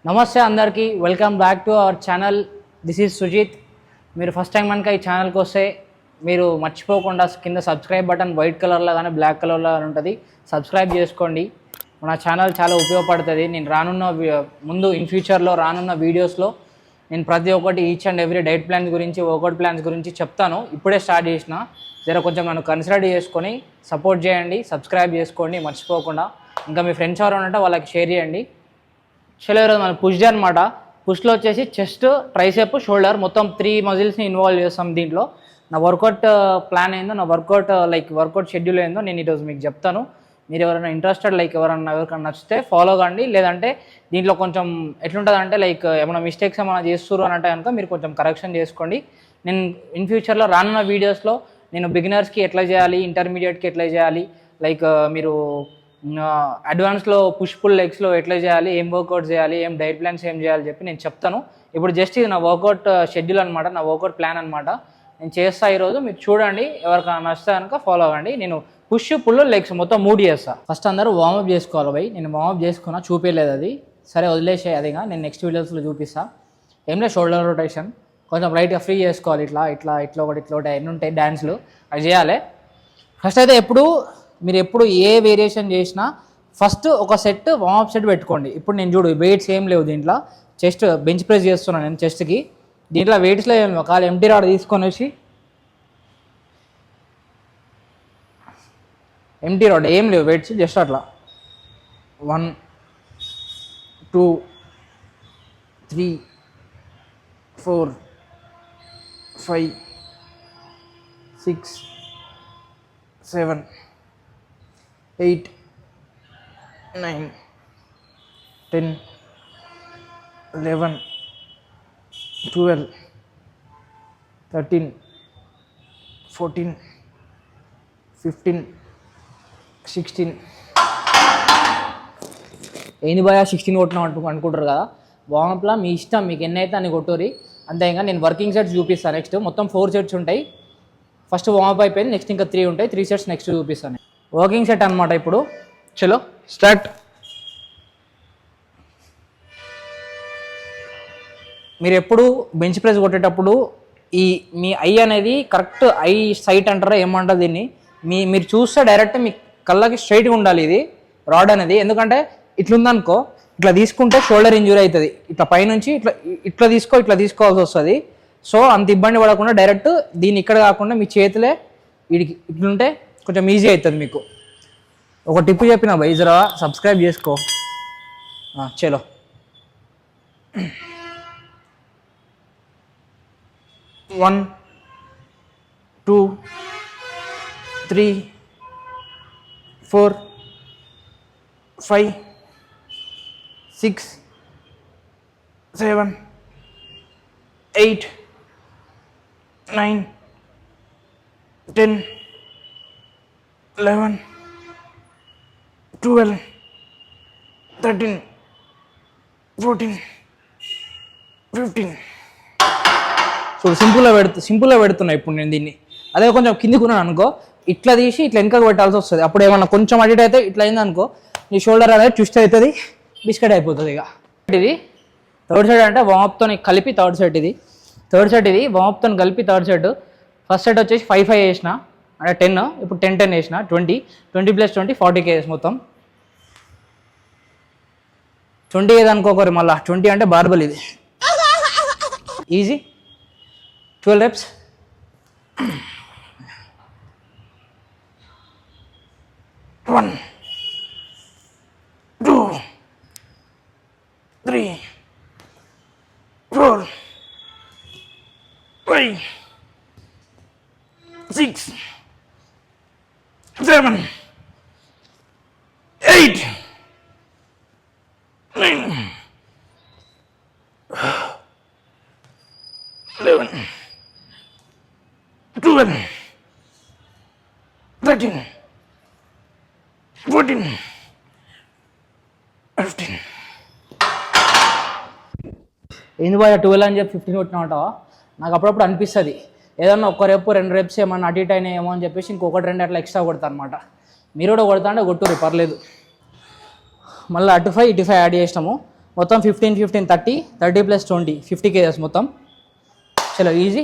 నమస్తే అందరికీ welcome back to our channel. This is Sujith. మీరు ఫస్ట్ టైం కనుక ఈ ఛానల్కి వస్తే మీరు మర్చిపోకుండా కింద సబ్స్క్రైబ్ బటన్ వైట్ కలర్లో కానీ బ్లాక్ కలర్లో ఉంటుంది, సబ్స్క్రైబ్ చేసుకోండి. మన ఛానల్ చాలా ఉపయోగపడుతుంది. నేను ముందు ఇన్ ఫ్యూచర్లో రానున్న వీడియోస్లో నేను ప్రతి ఒక్కటి each and every diet plans గురించి, వర్కౌట్ ప్లాన్స్ గురించి చెప్తాను. ఇప్పుడే స్టార్ట్ చేసిన, కొంచెం నన్ను కన్సిడర్ చేసుకొని సపోర్ట్ చేయండి, సబ్స్క్రైబ్ చేసుకోండి మర్చిపోకుండా. ఇంకా మీ ఫ్రెండ్స్ ఎవరైనా ఉంటే వాళ్ళకి షేర్ చేయండి. ఈరోజు మనం పుష్ డే అనమాట. పుష్లో వచ్చేసి చెస్ట్, ట్రైసెప్, షోల్డర్ మొత్తం 3 మజిల్స్ని ఇన్వాల్వ్ చేస్తాం దీంట్లో. నా వర్కౌట్ ప్లాన్ ఏందో, నా వర్కౌట్ షెడ్యూల్ ఏందో నేను ఈరోజు మీకు చెప్తాను. మీరు ఎవరైనా ఇంట్రెస్టెడ్ ఎవరికైనా నచ్చితే ఫాలో కండి. లేదంటే దీంట్లో కొంచెం ఎట్లుంటుంది అంటే ఏమైనా మిస్టేక్స్ ఏమైనా చేస్తున్నారు అని అంటే కనుక మీరు కొంచెం కరెక్షన్ చేసుకోండి. నేను ఇన్ ఫ్యూచర్లో రానున్న వీడియోస్లో నేను బిగినర్స్కి ఎట్లా చేయాలి, ఇంటర్మీడియట్కి ఎట్లా చేయాలి, మీరు అడ్వాన్స్లో పుష్ పుల్ లెగ్స్లో ఎట్లా చేయాలి, ఏం వర్కౌట్ చేయాలి, ఏం డైట్ ప్లాన్స్ ఏం చేయాలి చెప్పి నేను చెప్తాను. ఇప్పుడు జస్ట్ ఇది నా వర్కౌట్ షెడ్యూల్ అనమాట, నా వర్కౌట్ ప్లాన్ అనమాట. నేను చేస్తా ఈరోజు, మీరు చూడండి. ఎవరికైనా నచ్చితే కనుక ఫాలో అవ్వండి. నేను పుష్ పుల్ లెగ్స్ మొత్తం 3 చేస్తా. ఫస్ట్ అందరూ వార్మప్ చేసుకోవాలి భయ్. నేను వార్మప్ చేసుకున్నా, చూపించలేదు అది, సరే వదిలేసే. అదిగా నేను నెక్స్ట్ వీడియోస్లో చూపిస్తా. ఏం లేదు, షోల్డర్ రొటేషన్ కొంచెం లైట్గా ఫ్రీ చేసుకోవాలి. ఇట్లా ఒకటి అన్నీ ఉంటాయి డ్యాన్స్లు, అవి చేయాలి. ఫస్ట్ అయితే మీరు ఎప్పుడు ఏ వేరియేషన్ చేసినా ఫస్ట్ ఒక సెట్ వార్మప్ సెట్ పెట్టుకోండి. ఇప్పుడు నేను చూడు, వెయిట్స్ ఏం లేవు దీంట్లో. చెస్ట్ బెంచ్ ప్రెస్ చేస్తున్నాను నేను చెస్ట్కి. దీంట్లో వెయిట్స్లో ఏం లేవు, కాలు ఎంటీ రాడ్ తీసుకొని వచ్చి ఎంటీ రాడ్ ఏం లేవు వెయిట్స్, జస్ట్ అట్లా 1 2 3 4 5 6 7 8 9 10 11 12 13 14 15 16. ఏంది భయ 16 కొట్టినాం అనుకుంటారు కదా. వార్మప్లా మీ ఇష్టం, మీకు ఎన్ని అయితే అన్ని కొట్టూరి అంతే. ఇంకా నేను వర్కింగ్ సెట్స్ చూపిస్తాను నెక్స్ట్. మొత్తం 4 సెట్స్ ఉంటాయి. ఫస్ట్ వార్మప్ అయిపోయింది, నెక్స్ట్ ఇంకా 3 ఉంటాయి. 3 సెట్స్ నెక్స్ట్ చూపిస్తాను. వర్కింగ్ సెట్ అనమాట. ఇప్పుడు చలో స్టార్ట్. మీరు ఎప్పుడు బెంచ్ ప్రెస్ కొట్టేటప్పుడు మీ ఐ అనేది కరెక్ట్ ఐ సైట్ అంటారా ఏమంటారు దీన్ని, మీరు చూస్తే డైరెక్ట్ మీ కళ్ళకి స్ట్రైట్గా ఉండాలి ఇది రాడ్ అనేది. ఎందుకంటే ఇట్లుందనుకో, ఇట్లా తీసుకుంటే షోల్డర్ ఇంజూరీ అవుతుంది. ఇట్లా పైనుంచి ఇట్లా తీసుకోవాల్సి వస్తుంది. సో అంత ఇబ్బంది పడకుండా డైరెక్ట్ దీన్ని ఇక్కడ కాకుండా మీ చేతులే వీడికి ఇట్లుంటే కొంచెం ఈజీ అవుతుంది మీకు. ఒక టిప్ చెప్పిన భయ్, జరా సబ్స్క్రైబ్ చేసుకో. చలో 1 2 3 4 5 6 7 8 9 10 11 12 13 14 15. సో సింపుల్గా పెడుతున్నా ఇప్పుడు నేను దీన్ని. అదే కొంచెం కిందికి ఉన్నాను అనుకో, ఇట్లా తీసి ఇట్లా వెనకకు పెట్టాల్సి వస్తుంది. అప్పుడు ఏమన్నా కొంచెం అడిట్ అయితే ఇట్లా అయింది అనుకో, ఈ షోల్డర్ అనేది ట్విస్ట్ అవుతుంది, బిస్కెట్ అయిపోతుంది. ఇక ఇది థర్డ్ సెట్ అంటే వార్మప్తో కలిపి థర్డ్ సెట్ ఇది వార్మప్తో కలిపి థర్డ్ సెట్. ఫస్ట్ సెట్ వచ్చేసి 5 వేసిన అంటే 10, ఇప్పుడు 10 వేసిన 20 + 20 40 కేజెస్ మొత్తం. 20 ఏదనుకోకరు మళ్ళీ, 20 అంటే బార్బల్ ఇది. Easy 12 reps. 1 2 3 4 5 6 7 8 9 11 12 13 14 15. ఏంది బాయ్ 12 అని చెప్పి 15 కొట్టినా ఉంటావా? నాకు అప్పుడప్పుడు అనిపిస్తుంది ఏదన్నా ఒక్క రేపు 2 రేప్స్ ఏమన్నా అటు ఇటు అయినా ఏమో అని చెప్పేసి ఇంకొకటి 2 అట్లా ఎక్స్ట్రా కొడతా అనమాట. మీరు కూడా కొడతా అంటే కొట్టుర్రి పర్లేదు. మళ్ళీ అటు 5 ఇటు 5 యాడ్ చేసినాము. మొత్తం 15 15 30 30 + 20 50 kgs మొత్తం. చలో ఈజీ.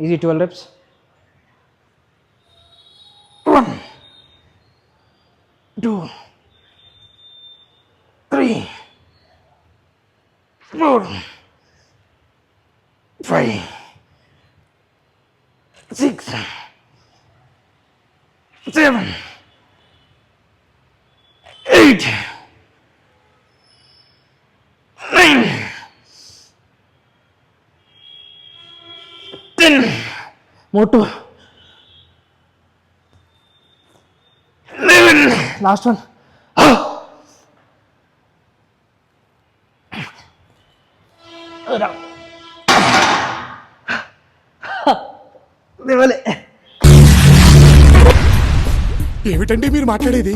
Easy 12 reps. 1 2 3 4 5 6 7 8 9 10 మోటు 11 లాస్ట్ వన్. ఏమిటండి మీరు మాట్లాడేది?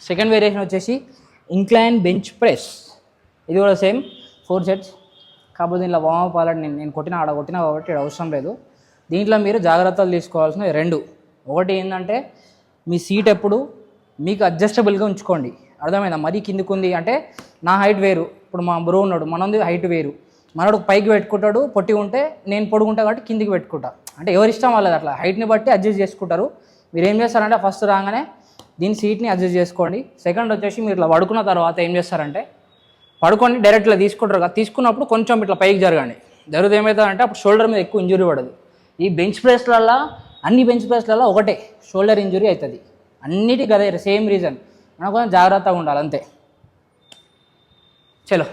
సెకండ్ వేరియేషన్ వచ్చేసి ఇంక్లైన్ బెంచ్ ప్రెస్. ఇది కూడా సేమ్ 4 sets. కాకపోతే దీంట్లో వామప్ ఆల్రెడీ నేను కొట్టినా కాబట్టి ఇది అవసరం లేదు. దీంట్లో మీరు జాగ్రత్తలు తీసుకోవాల్సినవి 2. ఒకటి ఏంటంటే మీ సీట్ ఎప్పుడు మీకు అడ్జస్టబుల్గా ఉంచుకోండి. అర్థమైందా? మరీ కిందికి ఉంది అంటే నా హైట్ వేరు, ఇప్పుడు మా బ్రో ఉన్నాడు, మనది హైట్ వేరు. మనోడు పైకి పెట్టుకుంటాడు, పొట్టి ఉంటే నేను పొడుగుంటా కాబట్టి కిందికి పెట్టుకుంటా. అంటే ఎవరి ఇష్టం వాళ్ళది, అట్లా హైట్ని బట్టి అడ్జస్ట్ చేసుకుంటారు. మీరు ఏం చేస్తారంటే ఫస్ట్ రాగానే దీని సీట్ని అడ్జస్ట్ చేసుకోండి. సెకండ్ వచ్చేసి మీరు ఇట్లా పడుకున్న తర్వాత ఏం చేస్తారంటే పడుకొని డైరెక్ట్ ఇట్లా తీసుకుంటారు కదా, తీసుకున్నప్పుడు కొంచెం ఇట్లా పైకి జరగండి. జరిగితే ఏమవుతుందంటే అప్పుడు షోల్డర్ మీద ఎక్కువ ఇంజురీ పడదు. ఈ బెంచ్ ప్రెస్లలో అన్ని బెంచ్ ప్రెస్లలో ఒకటే షోల్డర్ ఇంజురీ అవుతుంది. అన్నిటికీ అదే సేమ్ రీజన్. మనకు కొంచెం జాగ్రత్తగా ఉండాలి అంతే. చలో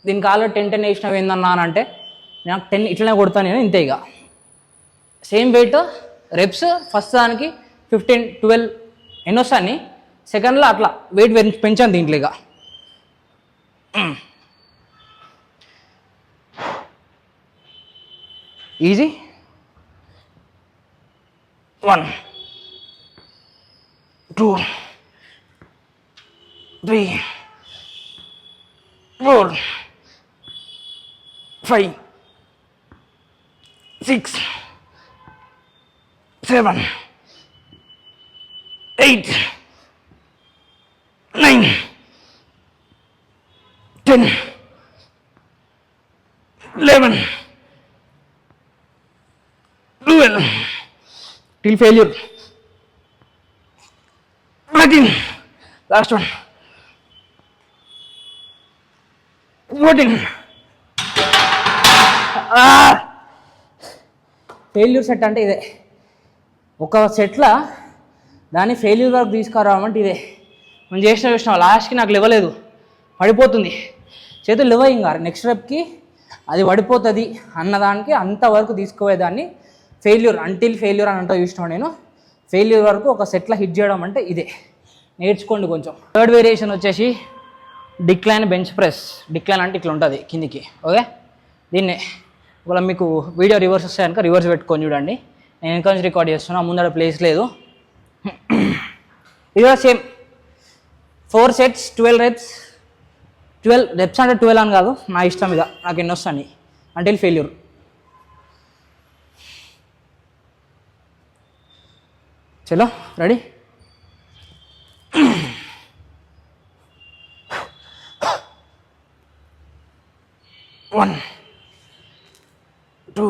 దీనికి ఆల్రెడీ 10 10 వేసినవి ఏందన్నా అని అంటే నాకు 10 ఇట్లనే కొడతాను నేను, ఇంతే. ఇక సేమ్ వెయిట్ రెప్స్ ఫస్ట్ దానికి 15 12 ఎన్ని వస్తాయని, సెకండ్లో అట్లా వెయిట్ పెంచాను దీంట్లో. ఇక easy. 1 2 3 4 5 6 7 8 9 10 11 12 till failure. 13 last one. 14 failure set అంటే ఇదే. ఒక సెట్లో దాన్ని ఫెయిల్యూర్ వరకు తీసుకురావమంటే ఇదే. మనం చేసిన లాస్ట్కి నాకు లేవలేదు, పడిపోతుంది, చేతులు లేవ, ఇంకా నెక్స్ట్ స్టెప్కి అది పడిపోతుంది అన్నదానికి అంతవరకు తీసుకుపోయేదాన్ని ఫెయిల్యూర్, అంటిల్ ఫెయిల్యూర్ అని అంటూ చూసినాను నేను. ఫెయిల్యూర్ వరకు ఒక సెట్లో హిట్ చేయడం అంటే ఇదే. నేర్చుకోండి కొంచెం. థర్డ్ వేరియేషన్ వచ్చేసి డిక్లైన్ బెంచ్ ప్రెస్. డిక్లైన్ అంటే ఇట్లా ఉంటుంది కిందికి. ఓకే, దీన్నే ఒకవేళ మీకు వీడియో రివర్స్ వస్తే కనుక రివర్స్ పెట్టుకొని చూడండి. నేను ఇంకా నుంచి రికార్డ్ చేస్తున్నా, ముందర ప్లేస్ లేదు. ఇది కూడా సేమ్ 4 sets 12 reps. 12 reps అంటే 12 అని కాదు, నా ఇష్టం. ఇక నాకు ఎన్ని వస్తాయి అంటిల్ ఫెయిల్యూర్. చలో రెడీ. 1 2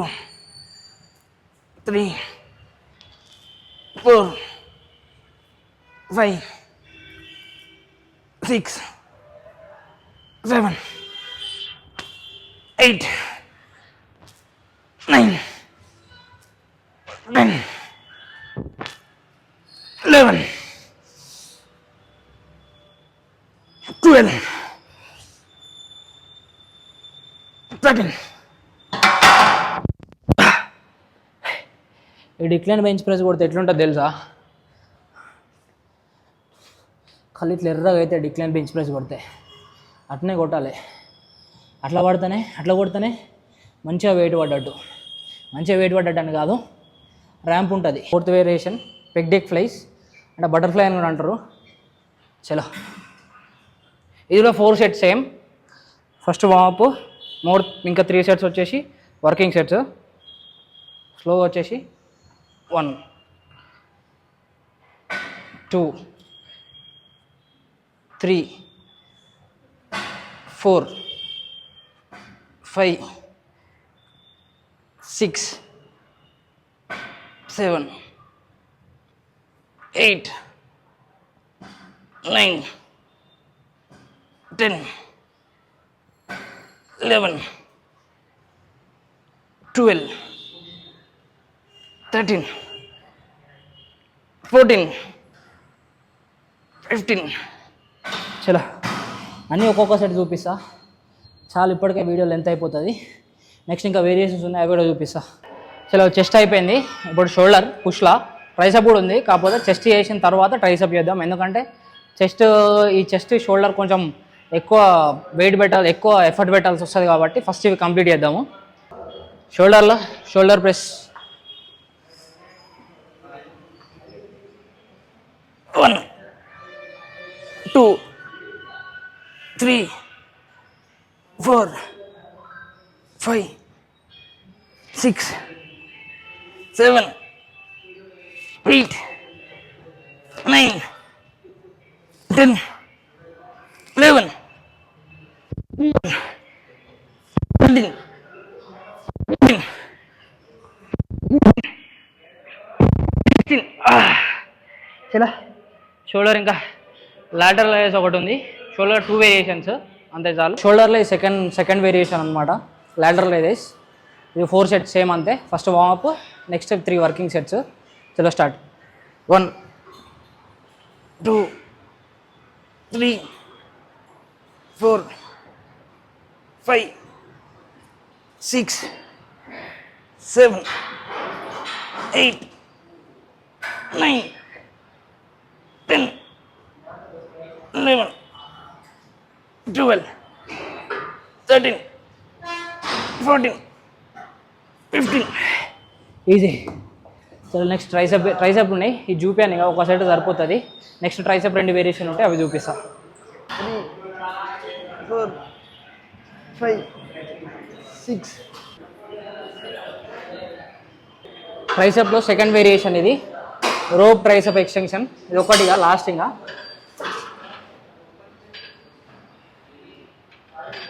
3 4 5 6 7 8 9 10 11 12 13. ఈ డిక్లైన్ బెంచ్ ప్రెస్ కొడితే ఎట్లుంటుంది తెలుసా? కళ్ళు ఇట్లా ఎర్రగా అయితే డిక్లైన్ బెంచ్ ప్రెస్ కొడితే అట్నే కొట్టాలి. అట్లా కొడితేనే మంచిగా వెయిట్ పడ్డట్టు. అని కాదు, ర్యాంప్ ఉంటుంది. Fourth variation peg deck flies, అంటే బటర్ఫ్లై అని కూడా అంటారు. చలో ఇది కూడా 4 sets same. First warm up more ఇంకా 3 సెట్స్ వచ్చేసి వర్కింగ్ సెట్స్. స్లోగా వచ్చేసి 1 2 3 4 5 6 7 8 9 10 11 12 13 14 15. చలో అన్నీ ఒక్కొక్క సెట్ చూపిస్తా. చాలా ఇప్పటికే వీడియో లెంత్ అయిపోతుంది. నెక్స్ట్ ఇంకా వేరియేషన్స్ ఉన్నాయి, అవి కూడా చూపిస్తా. చలో చెస్ట్ అయిపోయింది. ఇప్పుడు షోల్డర్ పుష్లా, ట్రైసప్ కూడా ఉంది. కాకపోతే చెస్ట్ చేసిన తర్వాత ట్రైసప్ చేద్దాం. ఎందుకంటే ఈ చెస్ట్ షోల్డర్ కొంచెం ఎక్కువ వెయిట్ పెట్టాలి, ఎక్కువ ఎఫర్ట్ పెట్టాల్సి వస్తుంది కాబట్టి ఫస్ట్ ఇవి కంప్లీట్ చేద్దాము. Shoulder press 1 2 3 4 5 6 7 8 9 10 11 13 14 15. చలా షోల్డర్ ఇంకా లాటరల్ రైజ్ ఒకటి ఉంది. షోల్డర్ 2 వేరియేషన్స్ అంతే చాలు. షోల్డర్లో ఈ సెకండ్ వేరియేషన్ అనమాట లాటరల్ రైజ్. ఇది 4 సెట్స్ సేమ్ అంతే. First warm up, next 3 working sets. చలో స్టార్ట్. 1 2 3 4 5 6 7 8 9 10 11 12 13 14 15. ఈజీ. చలో నెక్స్ట్ ట్రైసెప్ ఉన్నాయి. ఇది చూపాను ఇక ఒక సైడ్ సరిపోతుంది. నెక్స్ట్ ట్రైసెప్ 2 వేరియేషన్ ఉంటాయి, అవి చూపిస్తా. 3 4 5 6. ట్రైసెప్లో సెకండ్ వేరియేషన్ ఇది రోప్ ట్రైసెప్ ఎక్స్టెన్షన్. ఇది ఒకటిగా లాస్ట్ ఇంకా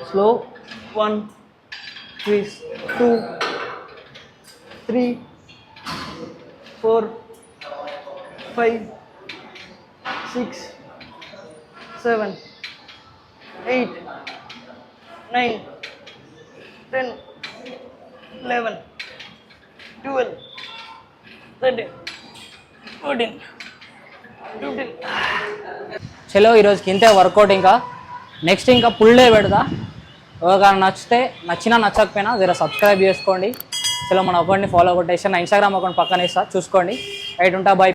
స్లో 1 2 3 4 5 6 7 8 9 10 11 12 13 14 15. చలో ఈరోజుకి ఇంతే వర్కౌట్. ఇంకా నెక్స్ట్ ఇంకా పుల్ డే పెడతా. ఎవరికైనా నచ్చినా నచ్చకపోయినా జర సబ్స్క్రైబ్ చేసుకోండి. చలో మన అకౌంట్ని ఫాలో కొట్టేసి నా ఇన్స్టాగ్రామ్ అకౌంట్ పక్కన ఇస్తా, చూసుకోండి. రైట్ ఉంటా, బాయ్.